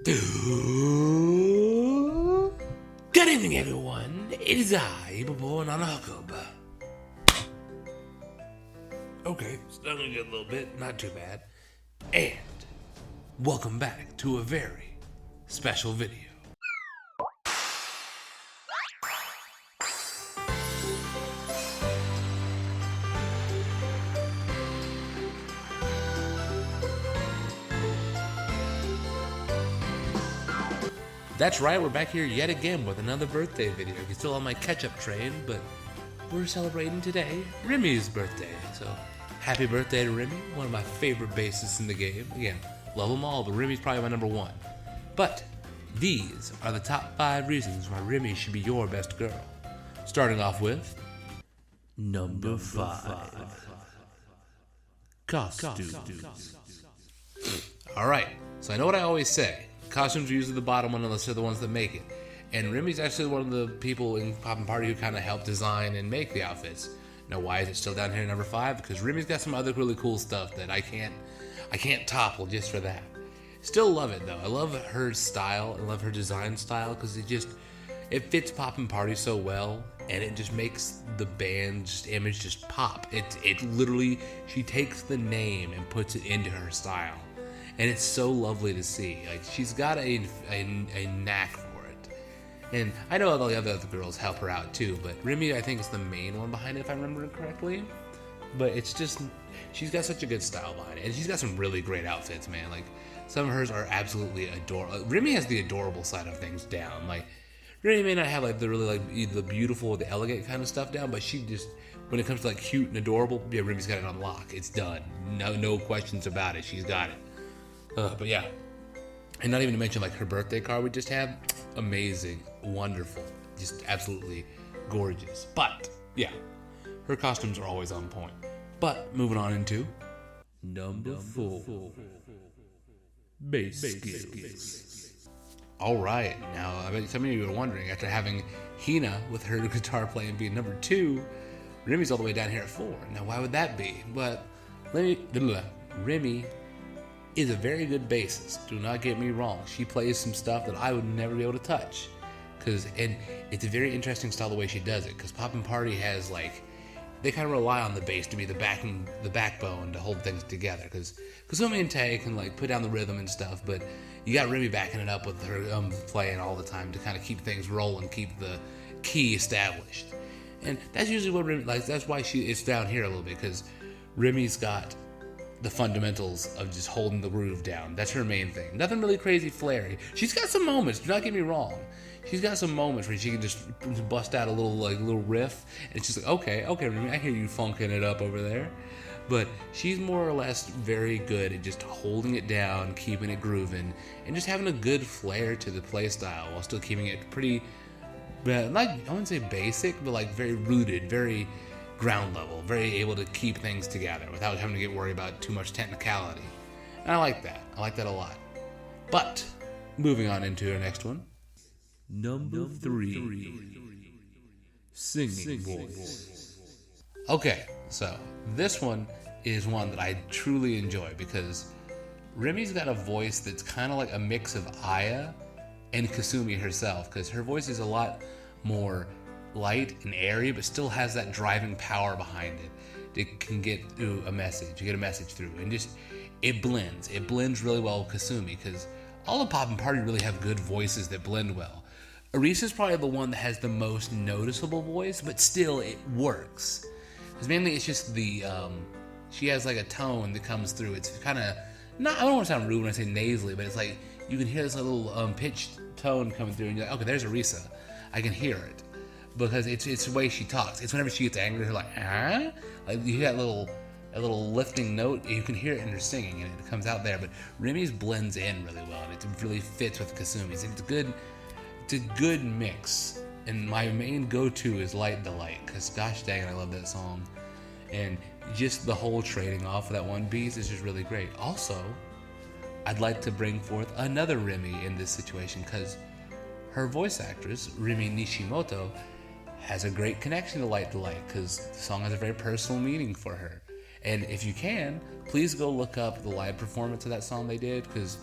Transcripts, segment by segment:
Good evening, everyone. It is I, Ibobo Nanahakub. Okay, stung a little bit, not too bad. And welcome back to a very special video. That's right, we're back here yet again with another birthday video. You're still on my catch-up train, but we're celebrating today Rimi's birthday. So, happy birthday to Rimi, one of my favorite bassists in the game. Again, love them all, but Rimi's probably my number one. But these are the top 5 reasons why Rimi should be your best girl. Starting off with number 5. Costumes. Alright, so I know what I always say. Costumes are usually the bottom one unless they're the ones that make it. And Rimi's actually one of the people in Poppin' Party who kind of helped design and make the outfits. Now, why is it still down here at number 5? Because Rimi's got some other really cool stuff that I can't topple just for that. Still love it though. I love her style. I love her design style because it fits Poppin' Party so well, and it just makes the band's image just pop. It literally, she takes the name and puts it into her style. And it's so lovely to see. Like, she's got a knack for it. And I know all the other girls help her out too, but Rimi, I think, is the main one behind it, if I remember it correctly. But it's just, she's got such a good style behind it. And she's got some really great outfits, man. Like, some of hers are absolutely adorable. Rimi has the adorable side of things down. Like, Rimi may not have like the really like the beautiful, the elegant kind of stuff down, but she just, when it comes to like cute and adorable, yeah, Rimi's got it on lock. It's done. No questions about it. She's got it. But yeah, and not even to mention like her birthday card we just had, amazing, wonderful, just absolutely gorgeous. But yeah, her costumes are always on point. But moving on into number 4, bass skills. All right, now I bet some of you are wondering, after having Hina with her guitar playing being number 2, Rimi's all the way down here at 4. Now why would that be? But Rimi is a very good bassist. Do not get me wrong. She plays some stuff that I would never be able to touch. And it's a very interesting style the way she does it. Because Poppin' Party has like, they kind of rely on the bass to be the backbone to hold things together. Because Kasumi and Tay can like put down the rhythm and stuff, but you got Rimi backing it up with her playing all the time to kind of keep things rolling, keep the key established. And that's usually what Rimi, like, that's why it's down here a little bit, because Rimi's got the fundamentals of just holding the groove down. That's her main thing. Nothing really crazy flary. She's got some moments, do not get me wrong. She's got some moments where she can just bust out a little riff, and it's just like, okay, Rimi, I hear you funking it up over there. But she's more or less very good at just holding it down, keeping it grooving, and just having a good flair to the play style while still keeping it pretty, like, I wouldn't say basic, but like very rooted, very ground level, very able to keep things together without having to get worried about too much technicality. And I like that. I like that a lot. But moving on into our next one. Number 3. Singing voice. Okay, so this one is one that I truly enjoy because Rimi's got a voice that's kind of like a mix of Aya and Kasumi herself, because her voice is a lot more light and airy, but still has that driving power behind it. It can get through a message, through, and just it blends really well with Kasumi, because all of Poppin' Party really have good voices that blend well. Arisa's probably the one that has the most noticeable voice, but still it works. Because mainly it's just the she has like a tone that comes through. It's kind of not, I don't want to sound rude when I say nasally, but it's like you can hear this little pitched tone coming through, and you're like, okay, there's Arisa. I can hear it. Because it's the way she talks. It's whenever she gets angry, her like, ah? Like, you hear that little lifting note, you can hear it in her singing, and it comes out there. But Rimi's blends in really well, and it really fits with Kasumi's. It's a good mix. And my main go-to is Light Delight, because gosh dang it, I love that song. And just the whole trading off of that one piece is just really great. Also, I'd like to bring forth another Rimi in this situation, because her voice actress, Rimi Nishimoto, has a great connection to Light Delight, because the song has a very personal meaning for her. And if you can, please go look up the live performance of that song they did, because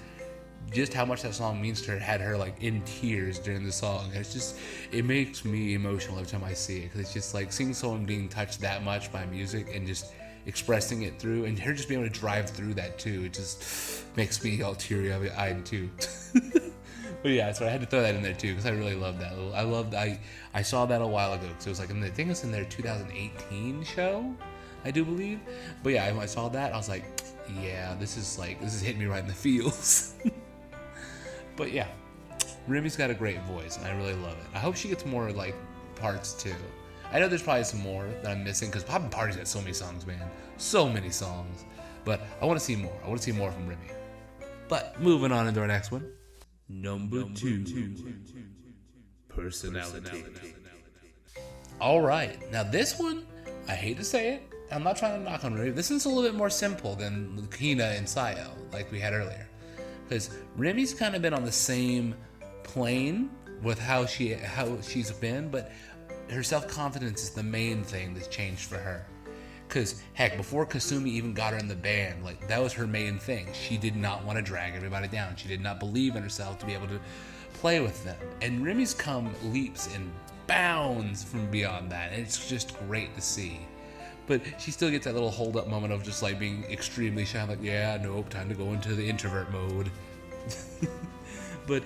just how much that song means to her had her like in tears during the song. And it's just, it makes me emotional every time I see it, because it's just like seeing someone being touched that much by music and just expressing it through, and her just being able to drive through that too. It just makes me all teary-eyed too. But yeah, so I had to throw that in there too, because I really love that. I saw that a while ago, because it was like, I think it's in their 2018 show, I do believe. But yeah, when I saw that, I was like, yeah, this is hitting me right in the feels. But yeah, Rimi's got a great voice, and I really love it. I hope she gets more like parts too. I know there's probably some more that I'm missing, because Poppin' Party's got so many songs, man. So many songs. But I want to see more. I want to see more from Rimi. But moving on into our next one. Number 2. Personality. Alright, now this one, I hate to say it, I'm not trying to knock on Rimi. This one's a little bit more simple than Hina and Sayo, like we had earlier. Because Rimi's kind of been on the same plane with how she's been, but her self-confidence is the main thing that's changed for her. Because, heck, before Kasumi even got her in the band, like, that was her main thing. She did not want to drag everybody down. She did not believe in herself to be able to play with them. And Rimi's come leaps and bounds from beyond that. And it's just great to see. But she still gets that little hold-up moment of just, like, being extremely shy. Like, yeah, nope, time to go into the introvert mode. But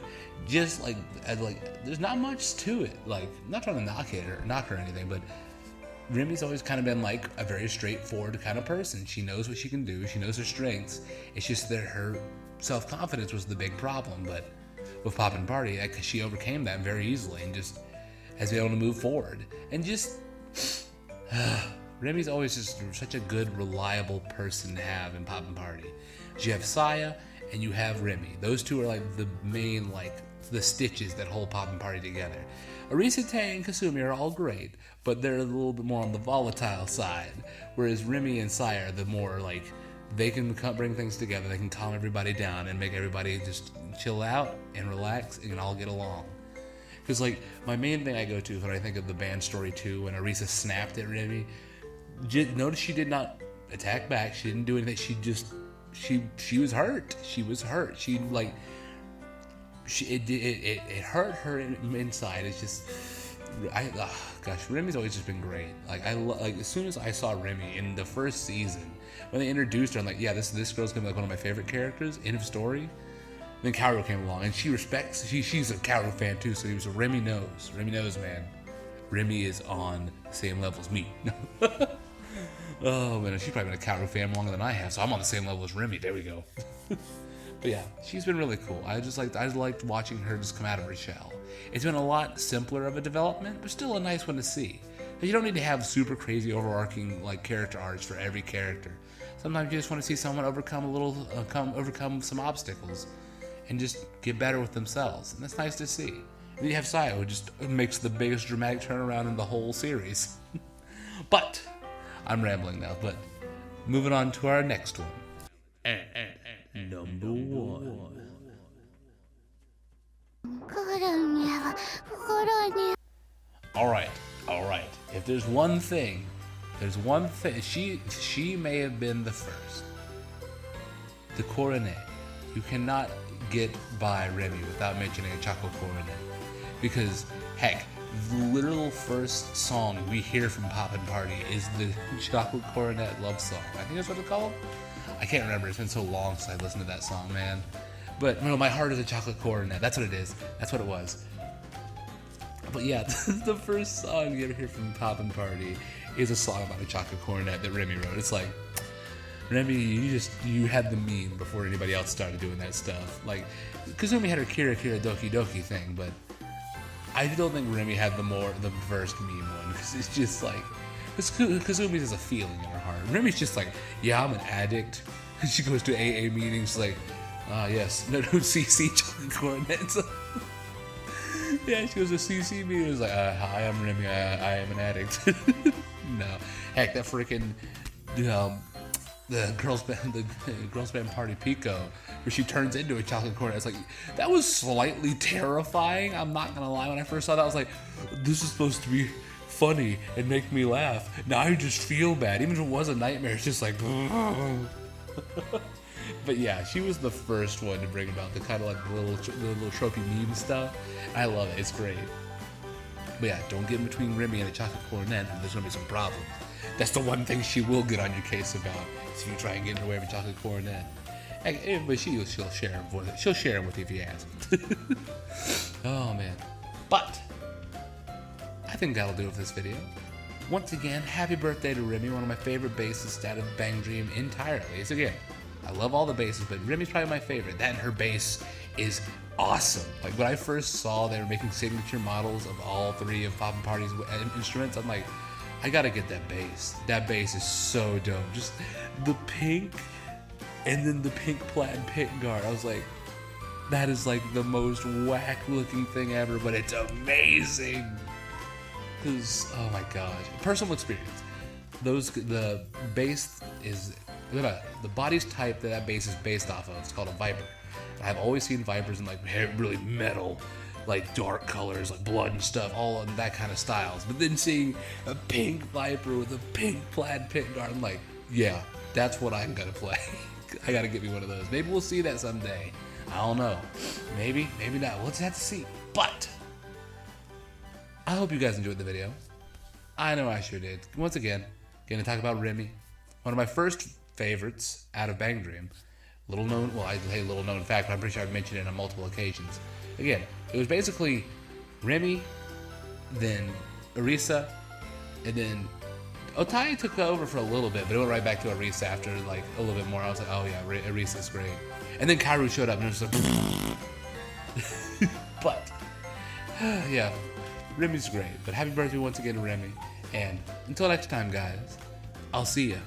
just, like, there's not much to it. Like, I'm not trying to knock her or anything, but Rimi's always kind of been like a very straightforward kind of person. She knows what she can do. She knows her strengths. It's just that her self-confidence was the big problem. But with Poppin' Party, she overcame that very easily and just has been able to move forward. And just Rimi's always just such a good, reliable person to have in Poppin' Party. You have Saya and you have Rimi. Those two are like the main, like, the stitches that hold Poppin' Party together. Arisate and Kasumi are all great, but they're a little bit more on the volatile side, whereas Rimi and Saya are the more, like, they can bring things together, they can calm everybody down and make everybody just chill out and relax and all get along. Because, like, my main thing I go to when I think of the band story 2, when Arisa snapped at Rimi, notice she did not attack back, she didn't do anything, she was hurt. She was hurt. She, like, it hurt her inside. It's just, gosh, Rimi's always just been great. Like, as soon as I saw Rimi in the first season, when they introduced her, I'm like, yeah, this girl's gonna be like one of my favorite characters. End of story. Then Kaoru came along, and she's a Kaoru fan too. So Rimi knows, man. Rimi is on the same level as me. Oh man, she's probably been a Kaoru fan longer than I have, so I'm on the same level as Rimi. There we go. But yeah, she's been really cool. I liked watching her just come out of her shell. It's been a lot simpler of a development, but still a nice one to see. You don't need to have super crazy overarching, like, character arcs for every character. Sometimes you just want to see someone overcome some obstacles and just get better with themselves, and that's nice to see. And then you have Sayo, who just makes the biggest dramatic turnaround in the whole series. But I'm rambling now. But moving on to our next one. Number 1. Alright. If there's one thing, she may have been the first. The coronet. You cannot get by Rimi without mentioning a chocolate coronet. Because, heck, the literal first song we hear from Poppin' Party is the Chocolate Coronet love song. I think that's what it's called. I can't remember. It's been so long since I listened to that song, man. But no, my heart is a chocolate coronet. That's what it is. That's what it was. But yeah, the first song you ever hear from Poppin' Party is a song about a chocolate coronet that Rimi wrote. It's like, Rimi, you had the meme before anybody else started doing that stuff. Like, Kazumi had her Kira Kira Doki Doki thing, but I don't think Rimi had the first meme one, because it's just like, Kazumi's has a feeling in her heart. Rimi's just like, yeah, I'm an addict. She goes to AA meetings like, yes, no, CC chocolate coordinates. Yeah, she goes to CC meetings like, hi, I'm Rimi, I am an addict. No, heck, that freaking, the girls band party Pico, where she turns into a chocolate cornet. It's like, that was slightly terrifying. I'm not gonna lie. When I first saw that, I was like, this is supposed to be funny and make me laugh. Now I just feel bad. Even if it was a nightmare, it's just like, But yeah, she was the first one to bring about the kind of like the little tropey meme stuff. I love it. It's great. But yeah, don't get in between Rimi and a chocolate cornet, and there's gonna be some problems. That's the one thing she will get on your case about, is if you try and get in her way of a chocolate cornet. But she'll share him with it. She'll share him with you if you ask. Oh man. But I think that'll do it for this video. Once again, happy birthday to Rimi, one of my favorite bassists out of Bang Dream entirely. It's again, I love all the basses, but Rimi's probably my favorite. That and her bass is awesome. Like when I first saw they were making signature models of all three of Poppin' Party's instruments, I'm like, I gotta get that bass. That bass is so dope. Just the pink and then the pink plaid pick guard. I was like, that is like the most whack looking thing ever, but it's amazing. Cause oh my gosh, personal experience. The bass is the body's type that bass is based off of. It's called a Viper. I've always seen Vipers in like really metal, like dark colors, like blood and stuff, all in that kind of styles. But then seeing a pink Viper with a pink plaid pick guard, I'm like, yeah, that's what I'm gonna play. I gotta get me one of those. Maybe we'll see that someday. I don't know. Maybe not. We'll just have to see. But I hope you guys enjoyed the video. I know I sure did. Once again, gonna talk about Rimi, one of my first favorites out of Bang Dream. Little known, well, I say little known fact, but I'm pretty sure I've mentioned it on multiple occasions. Again, it was basically Rimi, then Arisa, and then Otai took over for a little bit, but it went right back to Arisa after like a little bit more. I was like, oh yeah, Arisa's great. And then Kairu showed up and it was like, but yeah, Rimi's great. But happy birthday once again to Rimi. And until next time, guys, I'll see ya.